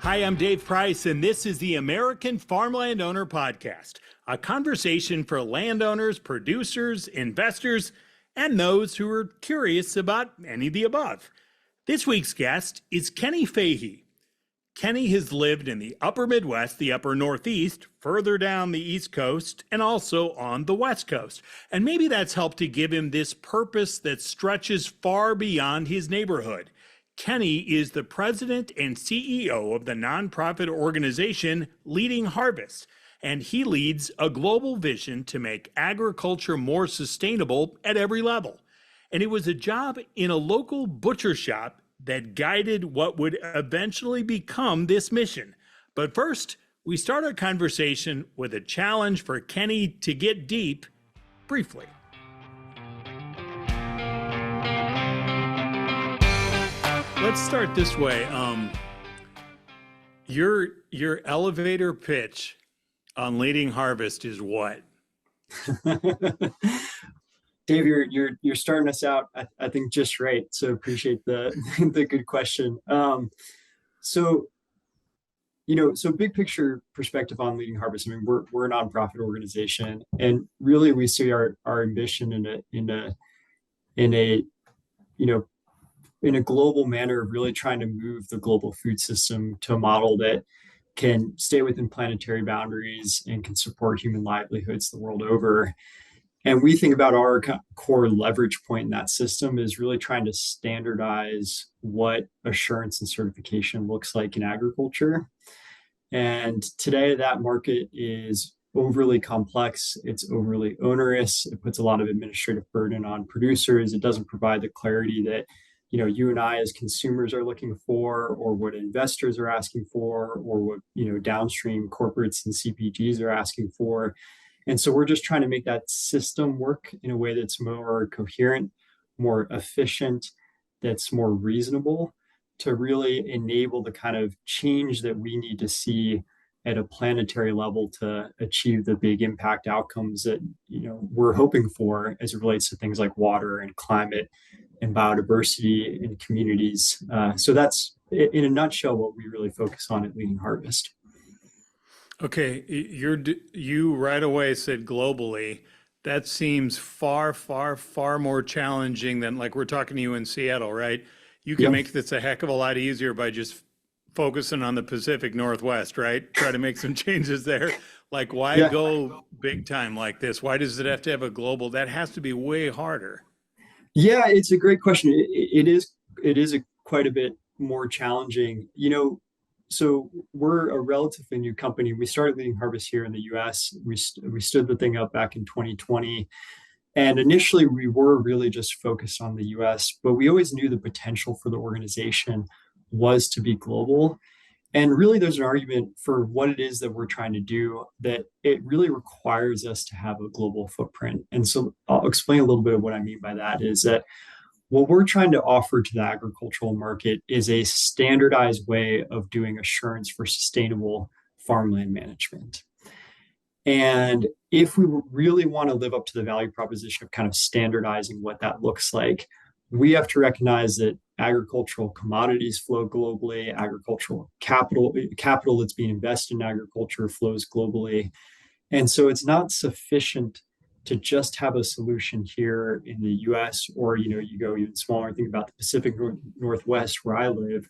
Hi, I'm Dave Price, and this is the American Farmland Owner Podcast, a conversation for landowners, producers, investors, and those who are curious about any of the above. This week's guest is Kenny Fahey. Kenny has lived in the upper Midwest, the upper Northeast, further down the East Coast, and also on the West Coast. And maybe that's helped to give him this purpose that stretches far beyond his neighborhood. Kenny is the president and CEO of the nonprofit organization Leading Harvest, and he leads a global vision to make agriculture more sustainable at every level. And it was a job in a local butcher shop that guided what would eventually become this mission. But first, we start our conversation with a challenge for Kenny to get deep briefly. Let's start this way. Your elevator pitch on Leading Harvest is what? Dave, you're starting us out, I think, just right. So appreciate the the good question. So big picture perspective on Leading Harvest. I mean, we're a nonprofit organization, and really we see our ambition in a global manner of really trying to move the global food system to a model that can stay within planetary boundaries and can support human livelihoods the world over. And we think about our core leverage point in that system is really trying to standardize what assurance and certification looks like in agriculture. And today that market is overly complex. It's overly onerous. It puts a lot of administrative burden on producers. It doesn't provide the clarity that you and I as consumers are looking for, or what investors are asking for, or what downstream corporates and CPGs are asking for. And so we're just trying to make that system work in a way that's more coherent, more efficient, that's more reasonable, to really enable the kind of change that we need to see at a planetary level to achieve the big impact outcomes that we're hoping for as it relates to things like water and climate and biodiversity in communities. So that's, in a nutshell, what we really focus on at Leading Harvest. Okay, you right away said globally. That seems far, far, far more challenging than, like, we're talking to you in Seattle, right? You can make this a heck of a lot easier by just focusing on the Pacific Northwest, right? Try to make some changes there. Like, why go big time like this? Why does it have to have a global? That has to be way harder. Yeah, it's a great question. It is quite a bit more challenging. So we're a relatively new company. We started Leading Harvest here in the U.S. We stood the thing up back in 2020. And initially, we were really just focused on the U.S., but we always knew the potential for the organization was to be global. And really, there's an argument for what it is that we're trying to do, that it really requires us to have a global footprint. And so I'll explain a little bit of what I mean by that is that what we're trying to offer to the agricultural market is a standardized way of doing assurance for sustainable farmland management. And if we really want to live up to the value proposition of kind of standardizing what that looks like, we have to recognize that agricultural commodities flow globally, agricultural capital that's being invested in agriculture flows globally. And so it's not sufficient to just have a solution here in the US, or you go even smaller and think about the Pacific Northwest where I live.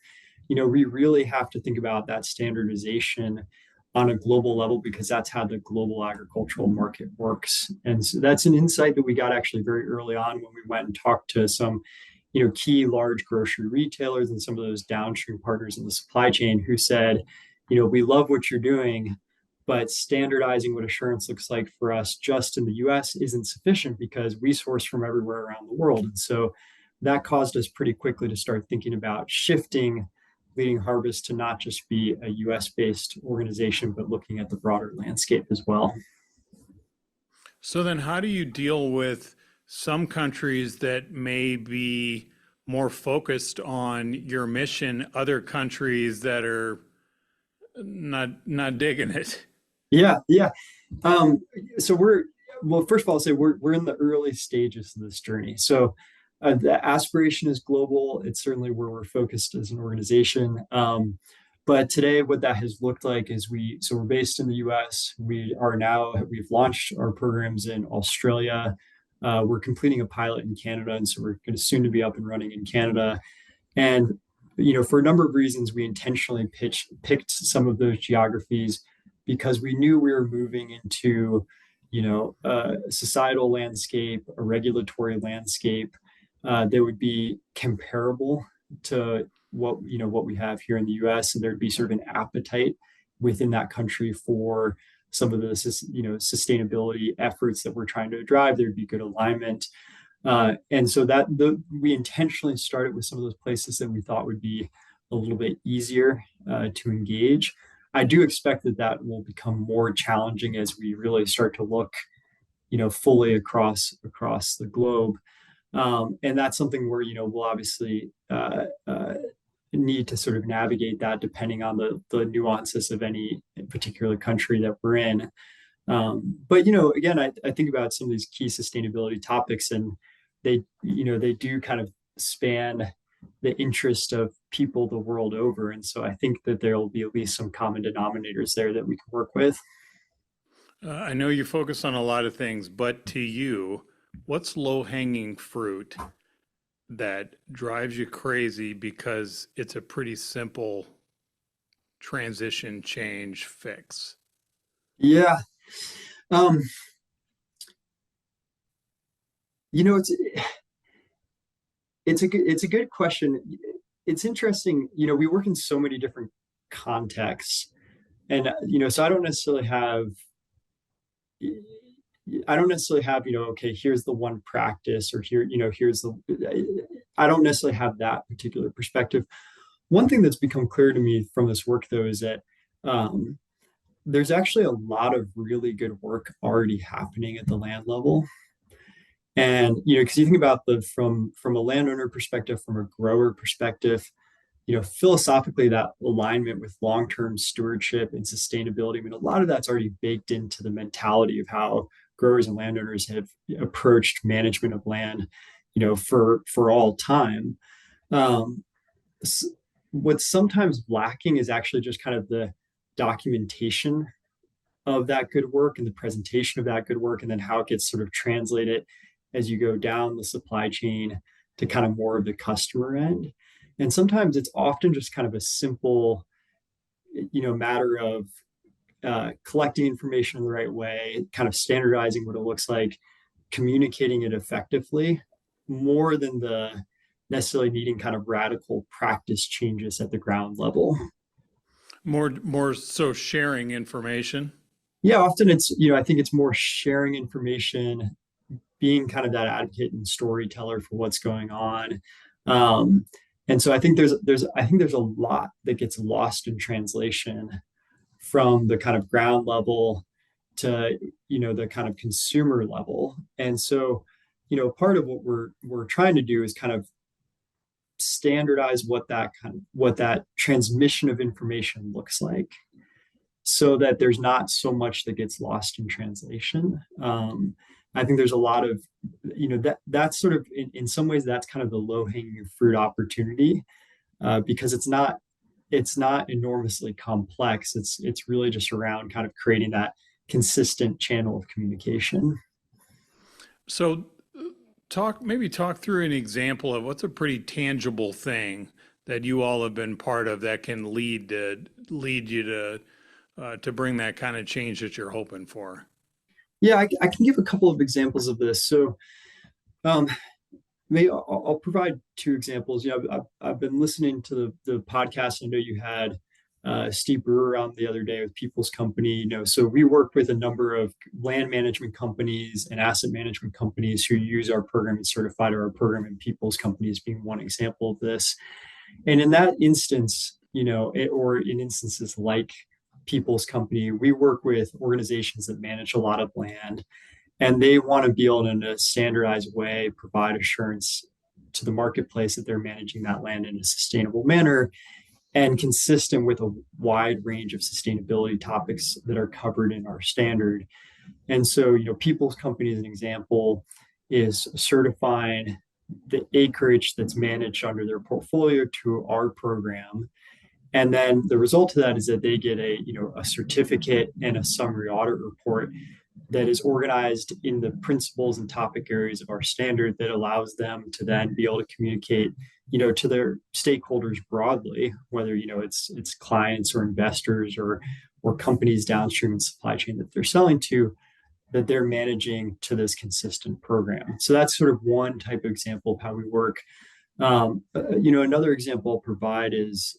We really have to think about that standardization on a global level, because that's how the global agricultural market works. And so that's an insight that we got actually very early on when we went and talked to some key large grocery retailers and some of those downstream partners in the supply chain, who said, we love what you're doing, but standardizing what assurance looks like for us just in the US isn't sufficient, because we source from everywhere around the world. And so that caused us pretty quickly to start thinking about shifting Leading Harvest to not just be a US-based organization, but looking at the broader landscape as well. So then how do you deal with some countries that may be more focused on your mission, other countries that are not digging it? Yeah. So first of all, I'll say we're in the early stages of this journey. So the aspiration is global. It's certainly where we're focused as an organization. But today, what that has looked like is we're based in the US. We've launched our programs in Australia. We're completing a pilot in Canada, and so we're going to soon to be up and running in Canada. And for a number of reasons, we intentionally picked some of those geographies because we knew we were moving into, a societal landscape, a regulatory landscape that would be comparable to what we have here in the U.S. And there'd be sort of an appetite within that country for some of the sustainability efforts that we're trying to drive. There'd be good alignment, and so we intentionally started with some of those places that we thought would be a little bit easier to engage. I do expect that will become more challenging as we really start to look, fully across the globe. And that's something where we'll obviously need to sort of navigate that depending on the nuances of any particular country that we're in. But again, I think about some of these key sustainability topics, and they do kind of span the interest of people the world over. And so I think that there will be at least some common denominators there that we can work with. I know you focus on a lot of things, but to you, what's low-hanging fruit that drives you crazy because it's a pretty simple transition change fix? Yeah. Um, it's a good question. It's interesting. We work in so many different contexts, and so I don't necessarily have, okay, here's the one practice, or here's I don't necessarily have that particular perspective. One thing that's become clear to me from this work, though, is that um, there's actually a lot of really good work already happening at the land level. And, because you think about from a landowner perspective, from a grower perspective, philosophically, that alignment with long-term stewardship and sustainability, I mean, a lot of that's already baked into the mentality of how growers and landowners have approached management of land, for all time. Um, what's sometimes lacking is actually just kind of the documentation of that good work and the presentation of that good work, and then how it gets sort of translated as you go down the supply chain to kind of more of the customer end. And sometimes it's often just kind of a simple, matter of collecting information in the right way, kind of standardizing what it looks like, communicating it effectively, more than the necessarily needing kind of radical practice changes at the ground level. More so sharing information. Yeah, often I think it's more sharing information, being kind of that advocate and storyteller for what's going on. Um, and so I think there's a lot that gets lost in translation from the kind of ground level to the kind of consumer level. And so part of what we're trying to do is kind of standardize what that transmission of information looks like, so that there's not so much that gets lost in translation. I think there's a lot of, that's sort of in some ways that's kind of the low hanging fruit opportunity, because it's not enormously complex. It's really just around kind of creating that consistent channel of communication. So talk through an example of what's a pretty tangible thing that you all have been part of that can lead you to bring that kind of change that you're hoping for. Yeah, I can give a couple of examples of this. So um, maybe I'll provide two examples. I've been listening to the podcast. I know you had Steve Brewer on the other day with People's Company. So we work with a number of land management companies and asset management companies who use our program and certified our program, and People's Company is being one example of this. And in that instance, or in instances like People's Company, we work with organizations that manage a lot of land, and they want to be able to, in a standardized way, provide assurance to the marketplace that they're managing that land in a sustainable manner and consistent with a wide range of sustainability topics that are covered in our standard. And so, People's Company, as an example, is certifying the acreage that's managed under their portfolio to our program. And then the result of that is that they get a certificate and a summary audit report that is organized in the principles and topic areas of our standard that allows them to then be able to communicate, to their stakeholders broadly, whether, it's clients or investors or companies downstream in supply chain that they're selling to, that they're managing to this consistent program. So that's sort of one type of example of how we work. Another example I'll provide is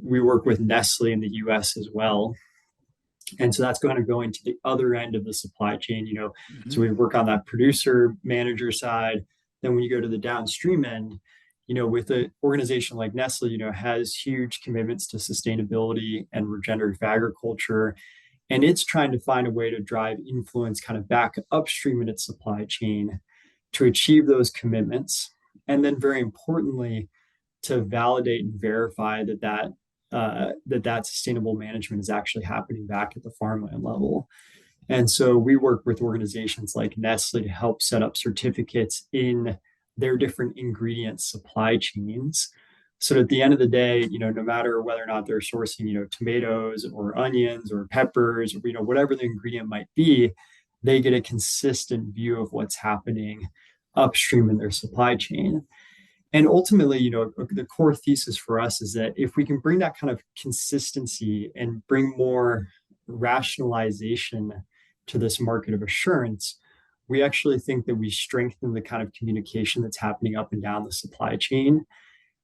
we work with Nestle in the US as well. And so that's going to go into the other end of the supply chain, So we work on that producer manager side. Then when you go to the downstream end, with an organization like Nestle, has huge commitments to sustainability and regenerative agriculture. And it's trying to find a way to drive influence kind of back upstream in its supply chain to achieve those commitments. And then very importantly, to validate and verify that sustainable management is actually happening back at the farmland level. And so we work with organizations like Nestle to help set up certificates in their different ingredient supply chains. So at the end of the day, no matter whether or not they're sourcing, tomatoes or onions or peppers, or, whatever the ingredient might be, they get a consistent view of what's happening upstream in their supply chain. And ultimately, the core thesis for us is that if we can bring that kind of consistency and bring more rationalization to this market of assurance, we actually think that we strengthen the kind of communication that's happening up and down the supply chain.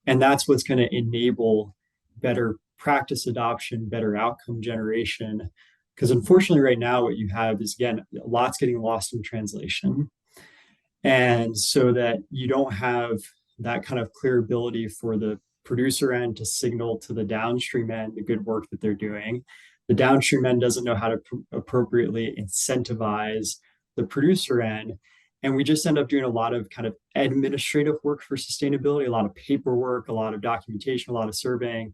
And that's what's going to enable better practice adoption, better outcome generation. Because unfortunately, right now, what you have is, again, lots getting lost in translation. And so that you don't have that kind of clear ability for the producer end to signal to the downstream end the good work that they're doing. The downstream end doesn't know how to appropriately incentivize the producer end. And we just end up doing a lot of kind of administrative work for sustainability, a lot of paperwork, a lot of documentation, a lot of surveying,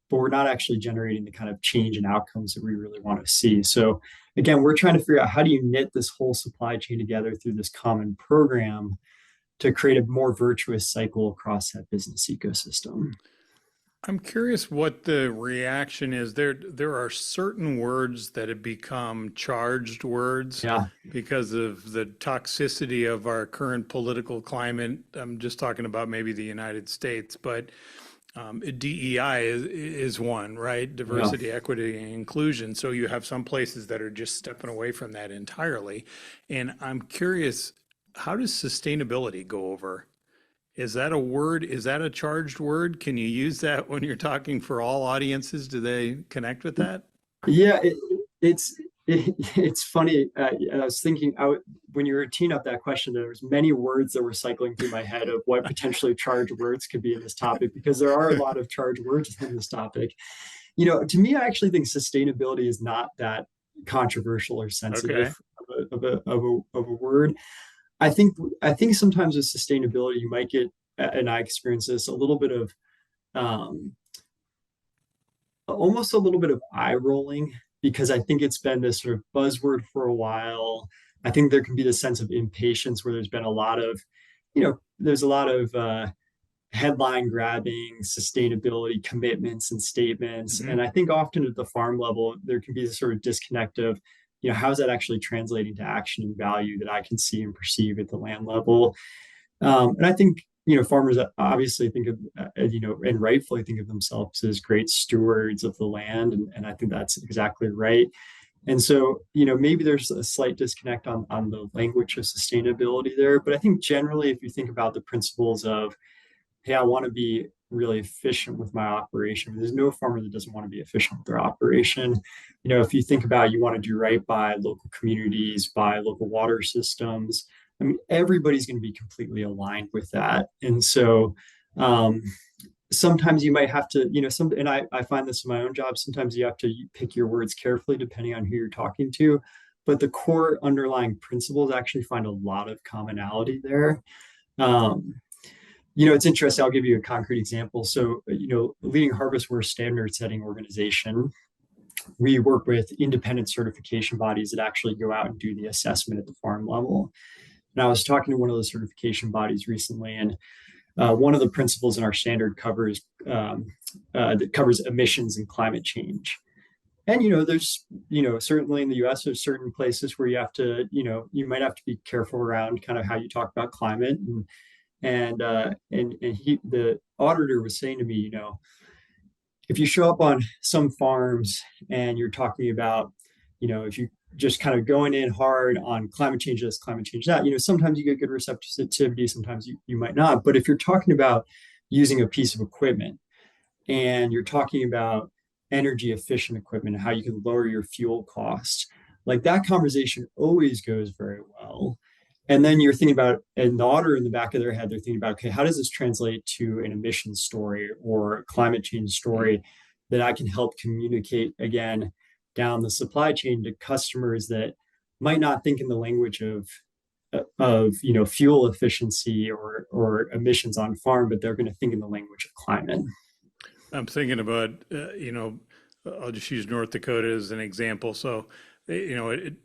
but we're not actually generating the kind of change and outcomes that we really want to see. So again, we're trying to figure out, how do you knit this whole supply chain together through this common program to create a more virtuous cycle across that business ecosystem. I'm curious what the reaction is. There are certain words that have become charged words Yeah. because of the toxicity of our current political climate. I'm just talking about maybe the United States, but DEI is one, right? Yeah. Diversity, equity, and inclusion. So you have some places that are just stepping away from that entirely. And I'm curious, how does sustainability go over? Is that a word? Is that a charged word? Can you use that when you're talking for all audiences? Do they connect with that? Yeah, it's funny. I was thinking out when you were teeing up that question, there was many words that were cycling through my head of what potentially charged words could be in this topic, because there are a lot of charged words in this topic. To me, I actually think sustainability is not that controversial or sensitive Okay. of a word. I think sometimes with sustainability, you might get, and I experience this, a little bit of um, almost a little bit of eye rolling, because I think it's been this sort of buzzword for a while. I think there can be this sense of impatience where there's been a lot of, there's a lot of headline grabbing sustainability commitments and statements. Hmm. And I think often at the farm level, there can be this sort of disconnect of, how's that actually translating to action and value that I can see and perceive at the land level. And I think, farmers obviously think of, and rightfully think of themselves as great stewards of the land. And I think that's exactly right. And so, maybe there's a slight disconnect on the language of sustainability there. But I think generally, if you think about the principles of, hey, I want to be really efficient with my operation. There's no farmer that doesn't want to be efficient with their operation. If you think about, you want to do right by local communities, by local water systems, I mean, everybody's going to be completely aligned with that. And so sometimes you might have to, and I find this in my own job, sometimes you have to pick your words carefully depending on who you're talking to. But the core underlying principles actually find a lot of commonality there. Um, it's interesting. I'll give you a concrete example. So, Leading Harvest, we're a standard setting organization. We work with independent certification bodies that actually go out and do the assessment at the farm level. And I was talking to one of the certification bodies recently, and one of the principles in our standard that covers emissions and climate change. And there's certainly in the U.S. there's certain places where you have to you might have to be careful around kind of how you talk about climate, and the auditor was saying to me, if you show up on some farms and you're talking about, if you just kind of going in hard on climate change this, climate change that, sometimes you get good receptivity, sometimes you might not. But if you're talking about using a piece of equipment and you're talking about energy efficient equipment and how you can lower your fuel costs, like that conversation always goes very well. And then you're thinking about, and the auditor in the back of their head, they're thinking about, okay, how does this translate to an emissions story or a climate change story that I can help communicate again down the supply chain to customers that might not think in the language of fuel efficiency or emissions on farm, but they're going to think in the language of climate. I'm thinking about, I'll just use North Dakota as an example. So, you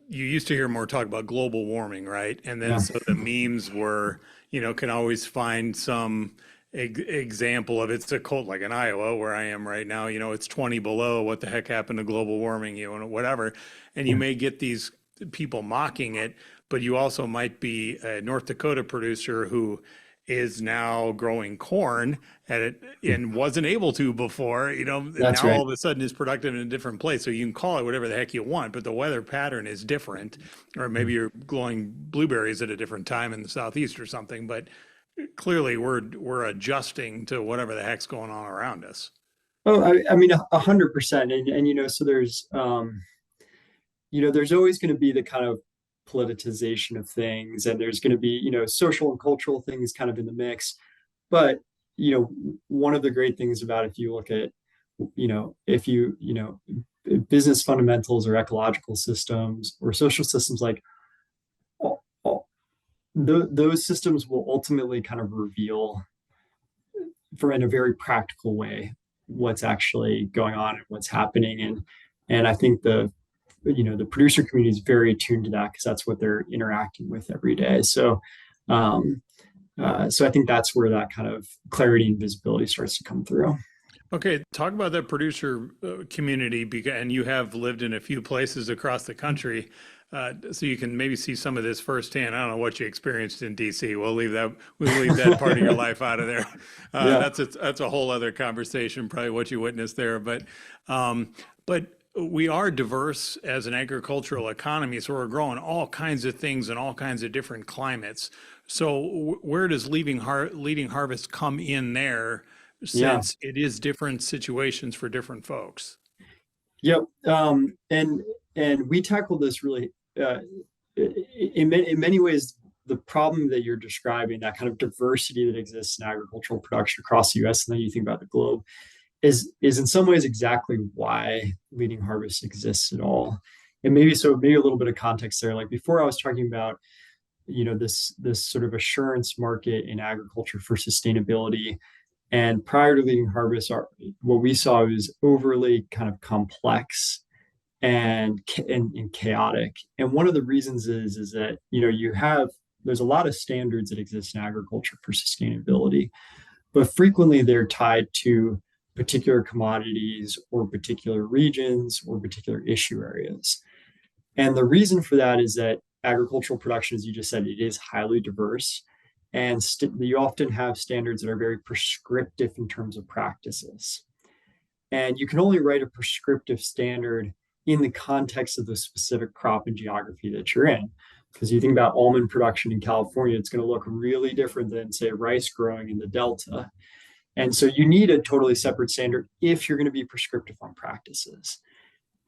used to hear more talk about global warming, right? And then Yeah. so the memes were, can always find some example of it's a cold, like in Iowa where I am right now, it's 20 below. What the heck happened to global warming, and whatever. And you may get these people mocking it, but you also might be a North Dakota producer who is now growing corn at it and wasn't able to before, That's now all right. of a sudden is productive in a different place. So you can call it whatever the heck you want, but the weather pattern is different. Or maybe you're growing blueberries at a different time in the Southeast or something, but clearly we're adjusting to whatever the heck's going on around us. Oh, I mean, 100%. And so there's always going to be the kind of politicization of things, and there's going to be, social and cultural things kind of in the mix. But, one of the great things about, if you look at, if business fundamentals or ecological systems or social systems, like those systems will ultimately kind of reveal in a very practical way what's actually going on and what's happening. And I think the producer community is very attuned to that because that's what they're interacting with every day. So I think that's where that kind of clarity and visibility starts to come through. Okay, talk about that producer community, and you have lived in a few places across the country, so you can maybe see some of this firsthand. I don't know what you experienced in DC. We'll leave that part of your life out of there. Yeah. That's a whole other conversation, probably what you witnessed there. But we are diverse as an agricultural economy, so we're growing all kinds of things in all kinds of different climates. So where does leading harvest come in there, Yeah. since it is different situations for different folks? Yep. And we tackle this really in many ways. The problem that you're describing, that kind of diversity that exists in agricultural production across the U.S., and then you think about the globe, is in some ways exactly why leading harvest exists at all. And maybe a little bit of context there. Like before, I was talking about this sort of assurance market in agriculture for sustainability. And prior to leading harvest, what we saw was overly kind of complex and chaotic. And one of the reasons is that there's a lot of standards that exist in agriculture for sustainability, but frequently they're tied to particular commodities or particular regions or particular issue areas. And the reason for that is that agricultural production, as you just said, it is highly diverse. And you often have standards that are very prescriptive in terms of practices. And you can only write a prescriptive standard in the context of the specific crop and geography that you're in. Because you think about almond production in California, it's going to look really different than, say, rice growing in the Delta. And so you need a totally separate standard if you're going to be prescriptive on practices.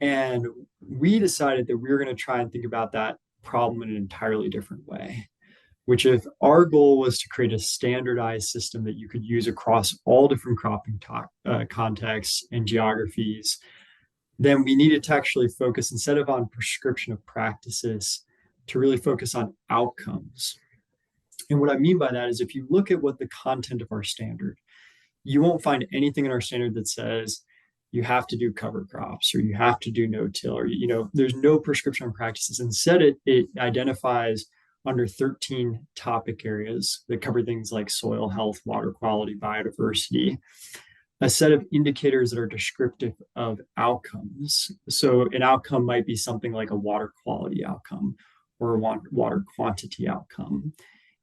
And we decided that we were going to try and think about that problem in an entirely different way, which if our goal was to create a standardized system that you could use across all different cropping contexts and geographies, then we needed to actually focus, instead of on prescription of practices, to really focus on outcomes. And what I mean by that is, if you look at what the content of our standard, you won't find anything in our standard that says you have to do cover crops or you have to do no-till, or there's no prescription on practices. Instead, it identifies under 13 topic areas that cover things like soil health, water quality, biodiversity, a set of indicators that are descriptive of outcomes. So an outcome might be something like a water quality outcome or a water quantity outcome.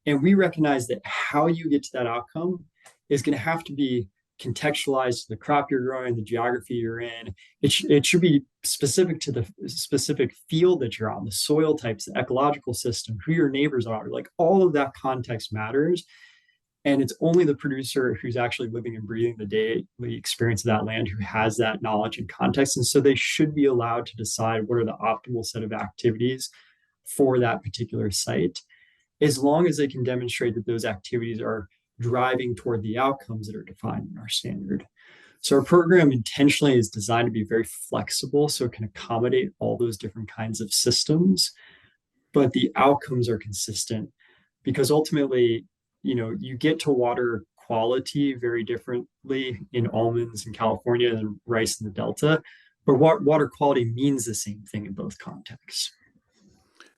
And we recognize that how you get to that outcome is going to have to be contextualized to the crop you're growing, the geography you're in. It should be specific to the specific field that you're on, the soil types, the ecological system, who your neighbors are. Like all of that context matters. And it's only the producer who's actually living and breathing the daily experience of that land who has that knowledge and context. And so they should be allowed to decide what are the optimal set of activities for that particular site, as long as they can demonstrate that those activities are driving toward the outcomes that are defined in our standard. So our program intentionally is designed to be very flexible so it can accommodate all those different kinds of systems, but the outcomes are consistent because ultimately, you get to water quality very differently in almonds in California than rice in the Delta, but water quality means the same thing in both contexts.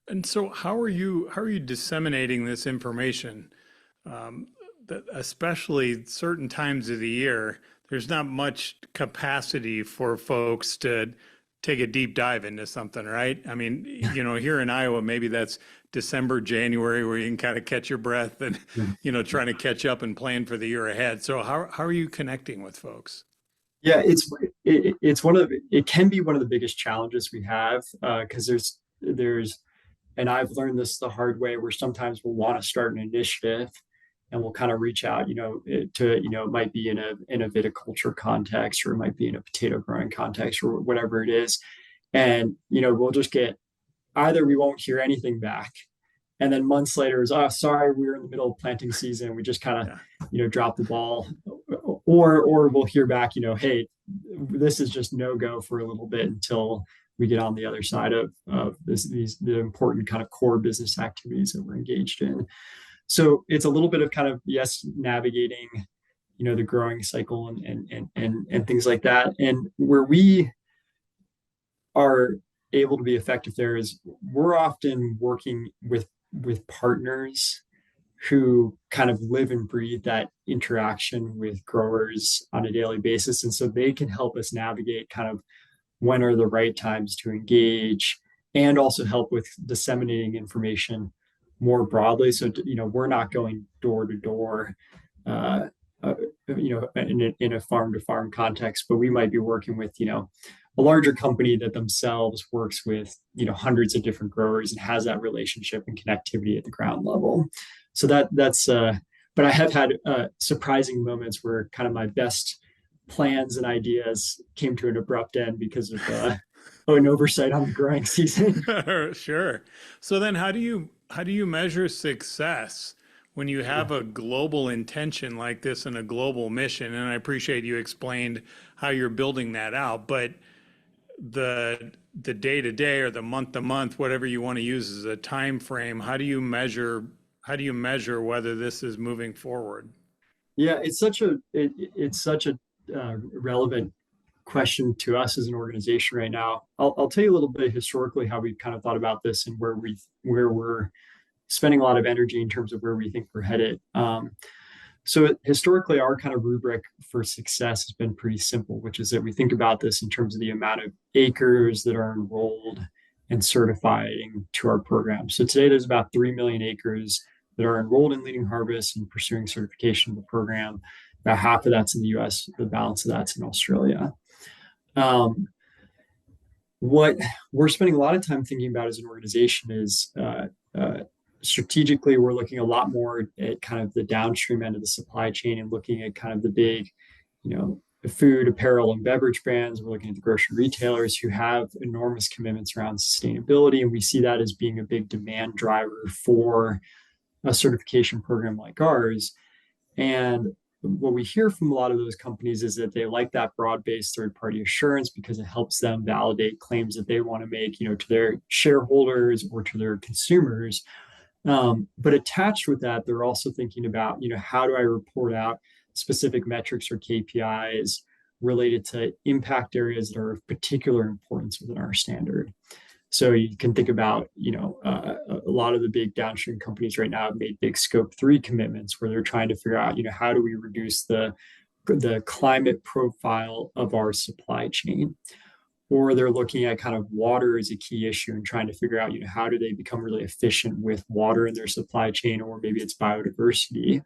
And so, how are you disseminating this information? That especially certain times of the year, there's not much capacity for folks to take a deep dive into something, right? I mean, here in Iowa, maybe that's December, January, where you can kind of catch your breath and, trying to catch up and plan for the year ahead. So how are you connecting with folks? Yeah, it can be one of the biggest challenges we have because there's and I've learned this the hard way where sometimes we'll want to start an initiative and we'll kind of reach out, it might be in a viticulture context or it might be in a potato growing context or whatever it is. And, we'll just get either we won't hear anything back. And then months later is, oh, sorry, we were in the middle of planting season. We just kind of, dropped the ball. Or we'll hear back, hey, this is just no go for a little bit until we get on the other side of the important kind of core business activities that we're engaged in. So it's a little bit of kind of, yes, navigating, the growing cycle and things like that. And where we are able to be effective there is we're often working with partners who kind of live and breathe that interaction with growers on a daily basis. And so they can help us navigate kind of when are the right times to engage and also help with disseminating information more broadly. So, we're not going door to door, in a farm to farm context, but we might be working with, a larger company that themselves works with, hundreds of different growers and has that relationship and connectivity at the ground level. So that's, but I have had surprising moments where kind of my best plans and ideas came to an abrupt end because of an oversight on the growing season. Sure. So then how do you measure success when you have a global intention like this and a global mission? And I appreciate you explained how you're building that out, but the day to day or the month to month, whatever you want to use as a time frame, how do you measure whether this is moving forward? Yeah, it's such a relevant question to us as an organization right now. I'll tell you a little bit historically how we've kind of thought about this and where we're spending a lot of energy in terms of where we think we're headed. So historically, our kind of rubric for success has been pretty simple, which is that we think about this in terms of the amount of acres that are enrolled and certifying to our program. So today there's about 3 million acres that are enrolled in Leading Harvest and pursuing certification of the program. About half of that's in the US, the balance of that's in Australia. What we're spending a lot of time thinking about as an organization is strategically, we're looking a lot more at kind of the downstream end of the supply chain and looking at kind of the big, the food, apparel, and beverage brands. We're looking at the grocery retailers who have enormous commitments around sustainability. And we see that as being a big demand driver for a certification program like ours. And what we hear from a lot of those companies is that they like that broad-based third-party assurance because it helps them validate claims that they want to make, to their shareholders or to their consumers. But attached with that, they're also thinking about, how do I report out specific metrics or KPIs related to impact areas that are of particular importance within our standard. So you can think about, a lot of the big downstream companies right now have made big scope 3 commitments where they're trying to figure out, how do we reduce the climate profile of our supply chain? Or they're looking at kind of water as a key issue and trying to figure out, how do they become really efficient with water in their supply chain, or maybe it's biodiversity.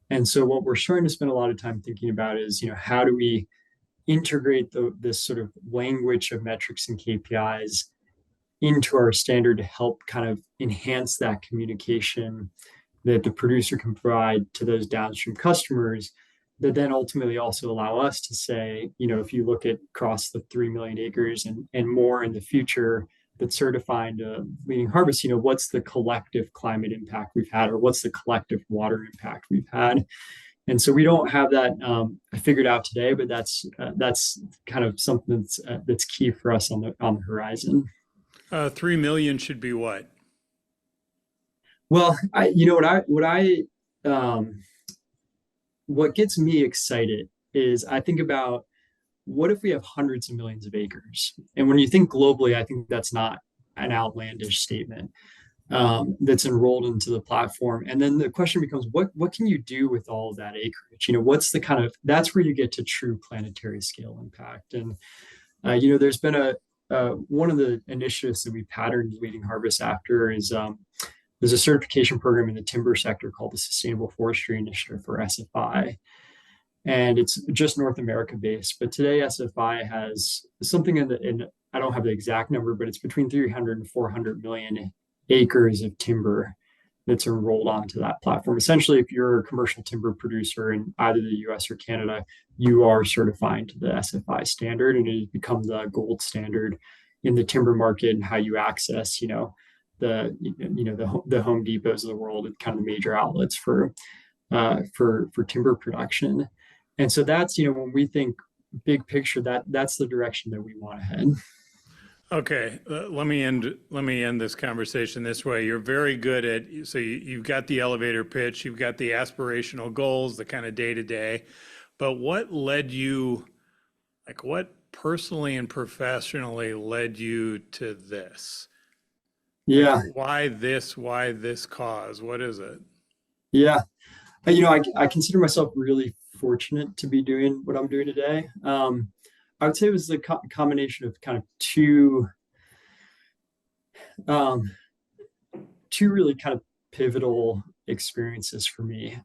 And so what we're starting to spend a lot of time thinking about is, how do we integrate this sort of language of metrics and KPIs into our standard to help kind of enhance that communication that the producer can provide to those downstream customers, that then ultimately also allow us to say, if you look at across the 3 million acres and more in the future that's certified leading harvest, what's the collective climate impact we've had, or what's the collective water impact we've had. And so we don't have that figured out today, but that's kind of something that's key for us on the horizon. 3 million should be what? Well, um, what gets me excited is I think about, what if we have hundreds of millions of acres? And when you think globally, I think that's not an outlandish statement that's enrolled into the platform. And then the question becomes, what can you do with all of that acreage? What's the kind of, that's where you get to true planetary scale impact. And there's been one of the initiatives that we patterned Leading Harvest after is there's a certification program in the timber sector called the Sustainable Forestry Initiative, for SFI. And it's just North America based. But today, SFI has something I don't have the exact number, but it's between 300 and 400 million acres of timber that's enrolled onto that platform. Essentially, if you're a commercial timber producer in either the US or Canada, you are certifying to the SFI standard, and it has become the gold standard in the timber market and how you access, the Home Depots of the world and kind of the major outlets for timber production. And so that's, when we think big picture, that's the direction that we want to head. Okay, let me end this conversation this way. You're very good at, so you've got the elevator pitch, you've got the aspirational goals, the kind of day to day, but what led you, like what personally and professionally led you to this? Like Yeah, why this cause? What is it? yeah. I consider myself really fortunate to be doing what I'm doing today. I would say it was the combination of kind of um, two really kind of pivotal experiences for me.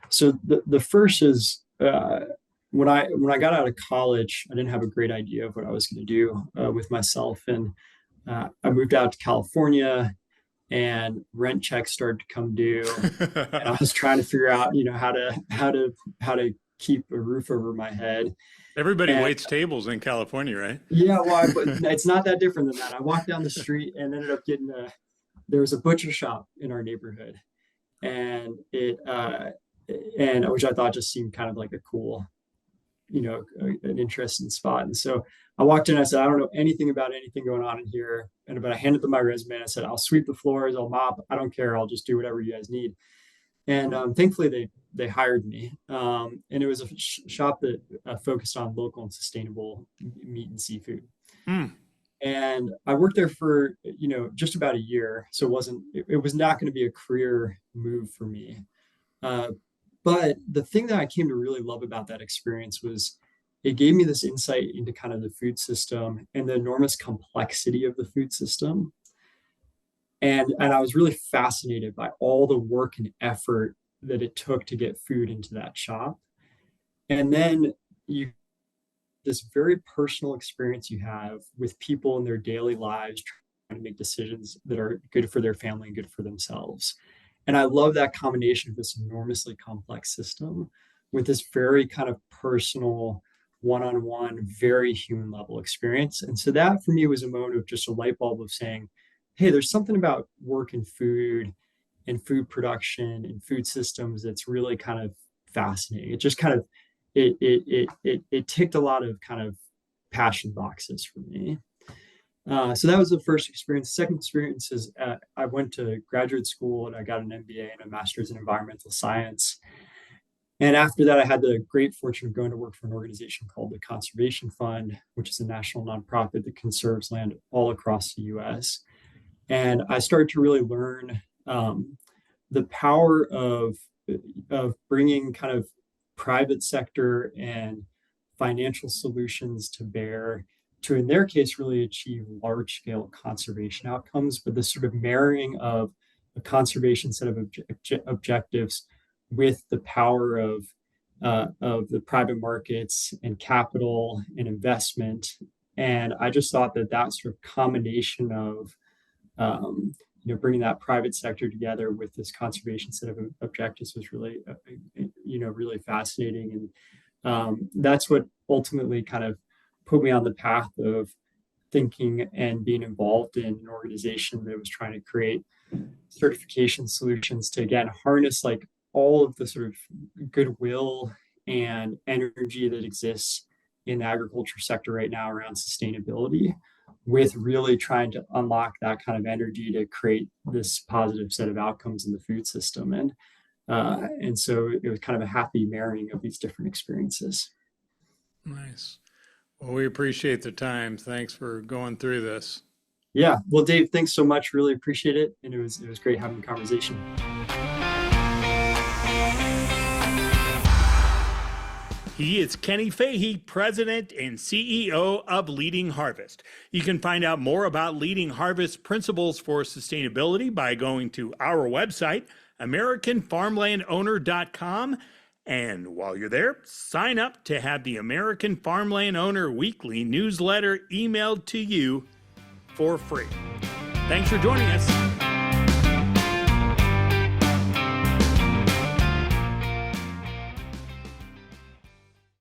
So the first is when I got out of college, I didn't have a great idea of what I was going to do with myself, and I moved out to California, and rent checks started to come due, and I was trying to figure out, how to keep a roof over my head. Everybody And waits tables in California, right? yeah, well, but it's not that different than that. I walked down the street and ended up getting there was a butcher shop in our neighborhood, and which I thought just seemed kind of like a cool, an interesting spot. And so I walked in, I said, I don't know anything about anything going on in here. But I handed them my resume and I said, I'll sweep the floors, I'll mop, I don't care, I'll just do whatever you guys need. And thankfully they hired me. And it was a shop that focused on local and sustainable meat and seafood. Hmm. And I worked there for, just about a year. So it was not going to be a career move for me. Uh, but the thing that I came to really love about that experience was it gave me this insight into kind of the food system and the enormous complexity of the food system. And I was really fascinated by all the work and effort that it took to get food into that shop. And then you this very personal experience you have with people in their daily lives trying to make decisions that are good for their family and good for themselves. And I love that combination of this enormously complex system with this very kind of personal, one-on-one, very human level experience. And so that for me was a moment of just a light bulb of saying, hey, there's something about work and food production and food systems that's really kind of fascinating. It just kind of it ticked a lot of kind of passion boxes for me. So that was the first experience. The second experience is I went to graduate school and I got an MBA and a master's in environmental science. And after that, I had the great fortune of going to work for an organization called the Conservation Fund, which is a national nonprofit that conserves land all across the US. And I started to really learn the power of bringing kind of private sector and financial solutions to bear to, in their case, really achieve large scale conservation outcomes. But this sort of marrying of a conservation set of objectives with the power of the private markets and capital and investment. And I just thought that that sort of combination of bringing that private sector together with this conservation set of objectives was really, really fascinating. And that's what ultimately kind of put me on the path of thinking and being involved in an organization that was trying to create certification solutions to, again, harness like all of the sort of goodwill and energy that exists in the agriculture sector right now around sustainability, with really trying to unlock that kind of energy to create this positive set of outcomes in the food system. And so it was kind of a happy marrying of these different experiences. Nice. Well, we appreciate the time. Thanks for going through this. Yeah. Well, Dave, thanks so much. Really appreciate it. And it was great having the conversation. He is Kenny Fahey, President and CEO of Leading Harvest. You can find out more about Leading Harvest principles for sustainability by going to our website, AmericanFarmlandOwner.com. And while you're there, sign up to have the American Farmland Owner Weekly newsletter emailed to you for free. Thanks for joining us.